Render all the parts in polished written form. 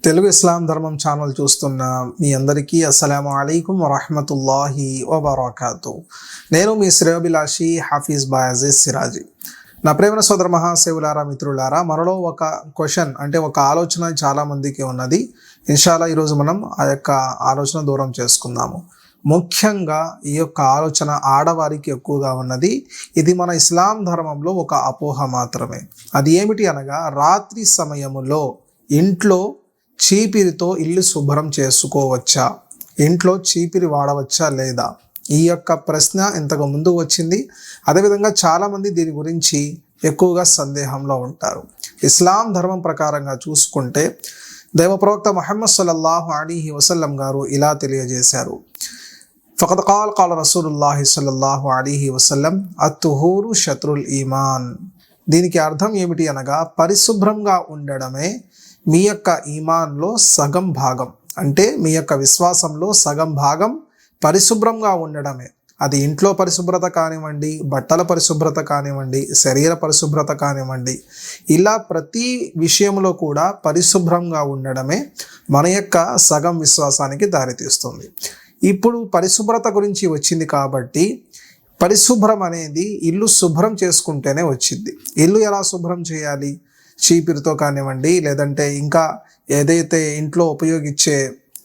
తెలుగు ఇస్లాం ధర్మం ఛానల్ చూస్తున్న మీ అందరికీ అస్సలాము అలైకుం వరహ్మతుల్లాహి వబరకాతు. నేను మీ శ్రేయోభిలాషి హాఫీజ్ బాయాజీజ్ సిరాజీ. నా ప్రేమ సోదర మహాసేవులారా, మిత్రులారా, మనలో ఒక క్వశ్చన్ అంటే ఒక ఆలోచన చాలామందికి ఉన్నది. ఇన్షాల్లా ఈరోజు మనం ఆ యొక్క ఆలోచన దూరం చేసుకుందాము. ముఖ్యంగా ఈ యొక్క ఆలోచన ఆడవారికి ఎక్కువగా ఉన్నది. ఇది మన ఇస్లాం ధర్మంలో ఒక అపోహ మాత్రమే. అది ఏమిటి అనగా, రాత్రి సమయములో ఇంట్లో చీపిరితో ఇల్లు శుభ్రం చేసుకోవచ్చా, ఇంట్లో చీపిరి వాడవచ్చా లేదా, ఈ యొక్క ప్రశ్న ఇంతకు ముందు వచ్చింది. అదేవిధంగా చాలామంది దీని గురించి ఎక్కువగా సందేహంలో ఉంటారు. ఇస్లాం ధర్మం ప్రకారంగా చూసుకుంటే దైవ ప్రవక్త ముహమ్మద్ సల్లల్లాహు అలైహి వసల్లం గారు ఇలా తెలియజేశారు. ఫఖద్ ఖాల రసూలుల్లాహి సల్లల్లాహు అలైహి వసల్లం అత్తుహూరు షత్రుల్ ఈమాన్. దీనికి అర్థం ఏమిటి అనగా, పరిశుభ్రంగా ఉండడమే మీ యొక్క ఈమాన్లో సగం భాగం. అంటే మీ యొక్క విశ్వాసంలో సగం భాగం పరిశుభ్రంగా ఉండడమే. అది ఇంట్లో పరిశుభ్రత కానివ్వండి, బట్టల పరిశుభ్రత కానివ్వండి, శరీర పరిశుభ్రత కానివ్వండి, ఇలా ప్రతి విషయంలో కూడా పరిశుభ్రంగా ఉండడమే మన యొక్క సగం విశ్వాసానికి దారితీస్తుంది. ఇప్పుడు పరిశుభ్రత గురించి వచ్చింది కాబట్టి, పరిశుభ్రం అనేది ఇల్లు శుభ్రం చేసుకుంటేనే వచ్చింది. ఇల్లు ఎలా శుభ్రం చేయాలి? చీపిరితో కానివ్వండి, లేదంటే ఇంకా ఏదైతే ఇంట్లో ఉపయోగించే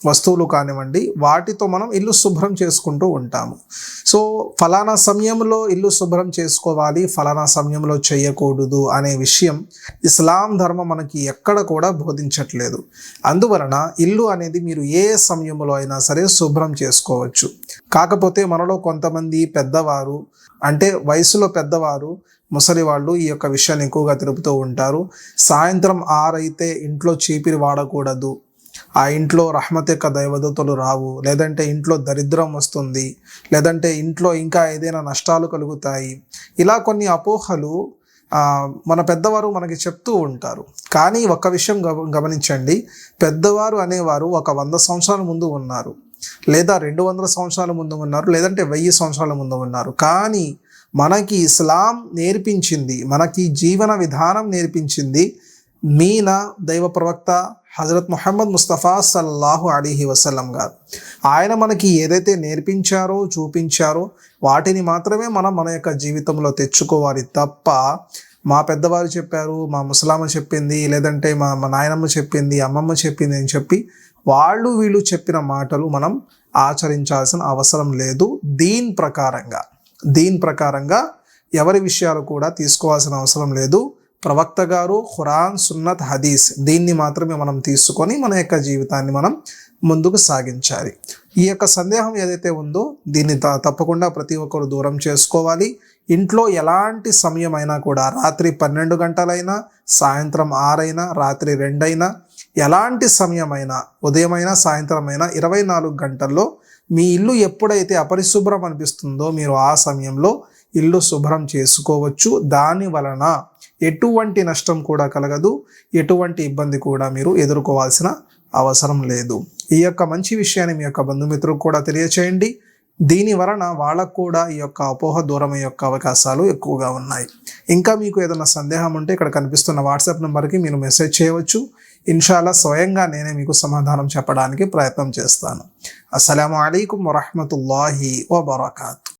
వస్తువులు కానివ్వండి, వాటితో మనం ఇల్లు శుభ్రం చేసుకుంటూ ఉంటాము. సో ఫలానా సమయంలో ఇల్లు శుభ్రం చేసుకోవాలి, ఫలానా సమయంలో చేయకూడదు అనే విషయం ఇస్లాం ధర్మం మనకి ఎక్కడ కూడా బోధించట్లేదు. అందువలన ఇల్లు అనేది మీరు ఏ సమయంలో అయినా సరే శుభ్రం చేసుకోవచ్చు. కాకపోతే మనలో కొంతమంది పెద్దవారు, అంటే వయసులో పెద్దవారు, ముసలి వాళ్ళు ఈ యొక్క విషయాన్ని ఎక్కువగా తెలుపుతూ ఉంటారు. సాయంత్రం 6 అయితే ఇంట్లో చీపిరి వాడకూడదు, ఆ ఇంట్లో రహ్మత్ యొక్క దైవదూతలు రావు, లేదంటే ఇంట్లో దరిద్రం వస్తుంది, లేదంటే ఇంట్లో ఇంకా ఏదైనా నష్టాలు కలుగుతాయి. ఇలా కొన్ని అపోహలు మన పెద్దవారు మనకి చెప్తూ ఉంటారు. కానీ ఒక విషయం గమనించండి, పెద్దవారు అనేవారు ఒక 100 సంవత్సరాల ముందు ఉన్నారు, లేదా 200 సంవత్సరాల ముందు ఉన్నారు, లేదంటే 1000 సంవత్సరాల ముందు ఉన్నారు. కానీ మనకి ఇస్లాం నేర్పించింది, మనకి జీవన విధానం నేర్పించింది మీనా దైవ ప్రవక్త హజరత్ ముహమ్మద్ ముస్తఫా సల్లల్లాహు అలైహి వసల్లం గారు. ఆయన మనకి ఏదైతే నేర్పించారో, చూపించారో వాటిని మాత్రమే మనం మన యొక్క జీవితంలో తెచ్చుకోవాలి తప్ప, మా పెద్దవారు చెప్పారు, మా ముసలామ చెప్పింది, లేదంటే మా నాయనమ్మ చెప్పింది, అమ్మమ్మ చెప్పింది అని చెప్పి వాళ్ళు వీళ్ళు చెప్పిన మాటలు మనం ఆచరించాల్సిన అవసరం లేదు. దీని ప్రకారంగా ఎవరి విషయాలు కూడా తీసుకోవాల్సిన అవసరం లేదు. ప్రవక్త గారు ఖురాన్, సున్నత్, హదీస్, దీన్ని మాత్రమే మనం తీసుకొని మన యొక్క జీవితాన్ని మనం ముందుకు సాగించాలి. ఈ యొక్క సందేహం ఏదైతే ఉందో దీన్ని తప్పకుండా ప్రతి ఒక్కరు దూరం చేసుకోవాలి. ఇంట్లో ఎలాంటి సమయం అయినా కూడా, రాత్రి 12 గంటలైనా, సాయంత్రం 6 అయినా, రాత్రి 2 అయినా, ఎలాంటి సమయమైనా, ఉదయమైనా సాయంత్రం అయినా, 24 గంటల్లో మీ ఇల్లు ఎప్పుడైతే అపరిశుభ్రం అనిపిస్తుందో మీరు ఆ సమయంలో ఇల్లు శుభ్రం చేసుకోవచ్చు. దాని వలన ఎటువంటి నష్టం కూడా కలగదు, ఎటువంటి ఇబ్బంది కూడా మీరు ఎదుర్కోవాల్సిన అవసరం లేదు. ఈ యొక్క మంచి విషయాన్ని మీ యొక్క బంధుమిత్రులకు కూడా తెలియచేయండి. దీని వలన వాళ్ళకు కూడా ఈ యొక్క అపోహ దూరమయ్యే యొక్క అవకాశాలు ఎక్కువగా ఉన్నాయి. ఇంకా మీకు ఏదైనా సందేహం ఉంటే ఇక్కడ కనిపిస్తున్న వాట్సాప్ నెంబర్కి మీరు మెసేజ్ చేయవచ్చు. ఇన్షాల్లా స్వయంగా నేనే మీకు సమాధానం చెప్పడానికి ప్రయత్నం చేస్తాను. అస్సలాము అలైకుం వరహ్మతుల్లాహి వబరకాతు.